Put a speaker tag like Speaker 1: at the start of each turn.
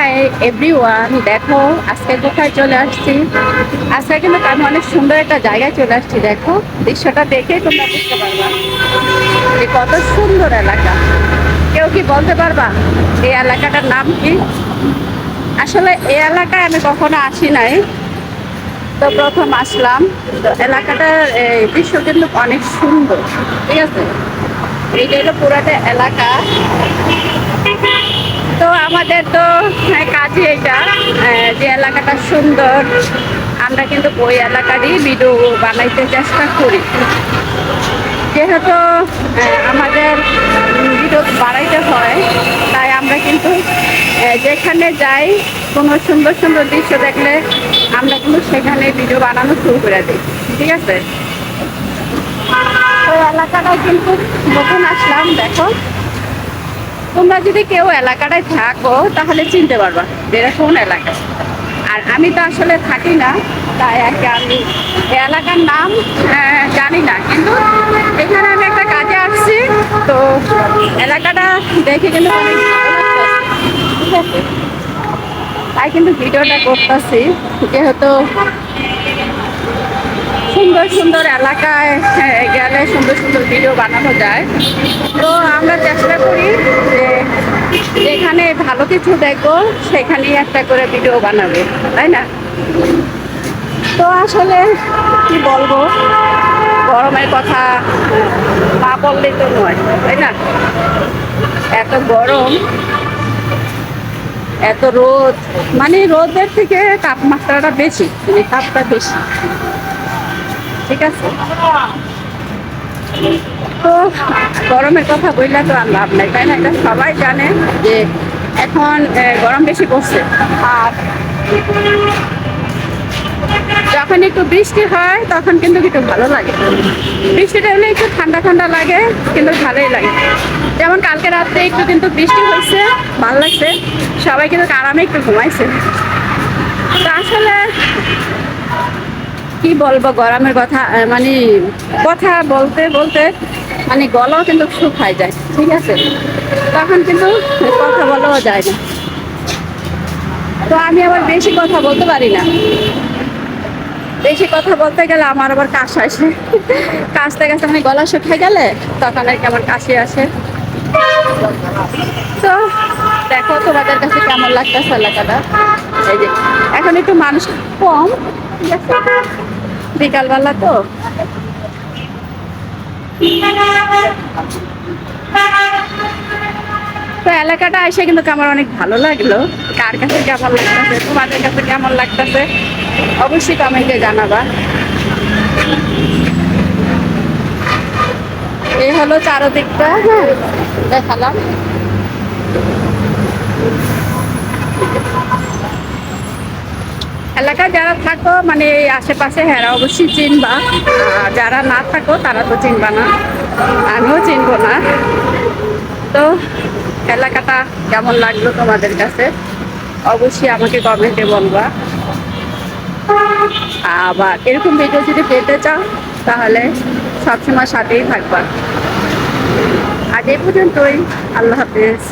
Speaker 1: Hi everyone, দেখো আজকে কোথায় চলে আসছি। আজকে কিন্তু আমি অনেক সুন্দর একটা জায়গায় চলে আসছি। দেখো দৃশ্যটা দেখে তোমরা বুঝতে পারবা যে কত সুন্দর এলাকা। কেউ কি বলতে পারবা এই এলাকাটার নাম কি? আসলে এই এলাকায় আমি কখনো আসি নাই, তো প্রথম আসলাম। তো এলাকাটার দৃশ্য কিন্তু অনেক সুন্দর, ঠিক আছে। এইটা হলো পুরাটা এলাকা। তো আমাদের তো কাজই এটা, যে এলাকাটা সুন্দর আমরা কিন্তু ওই এলাকারই ভিডিও বানাইতে চেষ্টা করি। যেহেতু আমাদের ভিডিও বানাইতে হয়, তাই আমরা কিন্তু যেখানে যাই কোনো সুন্দর সুন্দর দৃশ্য দেখলে আমরা কিন্তু সেখানে ভিডিও বানানো শুরু করে দিই, ঠিক আছে। ওই এলাকাটায় কিন্তু নতুন আসলাম। দেখো তোমরা যদি কেউ এলাকাটায় থাকো তাহলে চিনতে পারবা যে এটা কোন এলাকা। আর আমি তো আসলে থাকি না, তাই আর কি আমি এলাকার নাম জানি না, কিন্তু এখানে আমি একটা কাজে আসছি। তো এলাকাটা দেখে কিন্তু অনেক ভালো লাগতেছে, ঠিক আছে। তাই কিন্তু ভিডিওটা করতেছি, যেহেতু সুন্দর সুন্দর এলাকায় গেলে সুন্দর সুন্দর ভিডিও বানানো যায়। তো আমরা চেষ্টা করি যে যেখানে ভালো কিছু দেখবো সেখানেই একটা করে ভিডিও বানাবো, তাই না? তো আসলে কি বলবো, গরমের কথা না বললেই তো নয়, তাই না? এত গরম, এত রোদ, মানে রোদের থেকে তাপমাত্রাটা বেশি, মানে তাপটা বেশি, ঠিক আছে। তো গরমের কথা বললে তো আর লাভ নাই, তাই না? এটা সবাই জানে যে এখন গরম বেশি পড়ছে। আর যখন একটু বৃষ্টি হয় তখন কিন্তু একটু ভালো লাগে। বৃষ্টিটা হলে একটু ঠান্ডা ঠান্ডা লাগে, কিন্তু ভালোই লাগে। যেমন কালকে রাত্রে একটু কিন্তু বৃষ্টি হয়েছে, ভালো লাগছে, সবাই কিন্তু আরামে একটু ঘুমাইছে। তো আসলে কি বলবো গরমের কথা, মানে কথা বলতে বলতে মানে গলাও কিন্তু শুকায় যায়, ঠিক আছে। তখন কিন্তু কথা বলাও যায় না। তো আমি আবার বেশি কথা বলতে পারি না। বেশি কথা বলতে গেলে আমার আবার কাশ আসে। কাশতে কাশতে মানে গলা শুকিয়ে গেলে তখন আর কি আমার কাশি আসে। তো দেখো তোমাদের কাছে কেমন লাগতেছে এলাকাটা। এই যে এখন একটু মানুষ কম, ঠিক আছে, বিকালবেলা তো। তো এলাকাটা এসে কিন্তু আমার অনেক ভালো লাগলো। কার কাছে কেমন লাগতেছে, তোমাদের কাছে কেমন লাগতেছে অবশ্যই কমেন্টে জানাবা। এই হলো চারদিকটা, হ্যাঁ দেখালাম। এলাকায় যারা থাকো মানে এই আশেপাশে, হ্যাঁ অবশ্যই চিনবা। আর যারা না থাকো তারা তো চিনবা না, আমিও চিনবো না। তো এলাকাটা কেমন লাগলো তোমাদের কাছে অবশ্যই আমাকে কমেন্টে বলবা। আবার এরকম ভিডিও যদি পেতে চাও তাহলে সবসময় সাথেই থাকবা। আজ এই পর্যন্তই, আল্লাহ হাফেজ।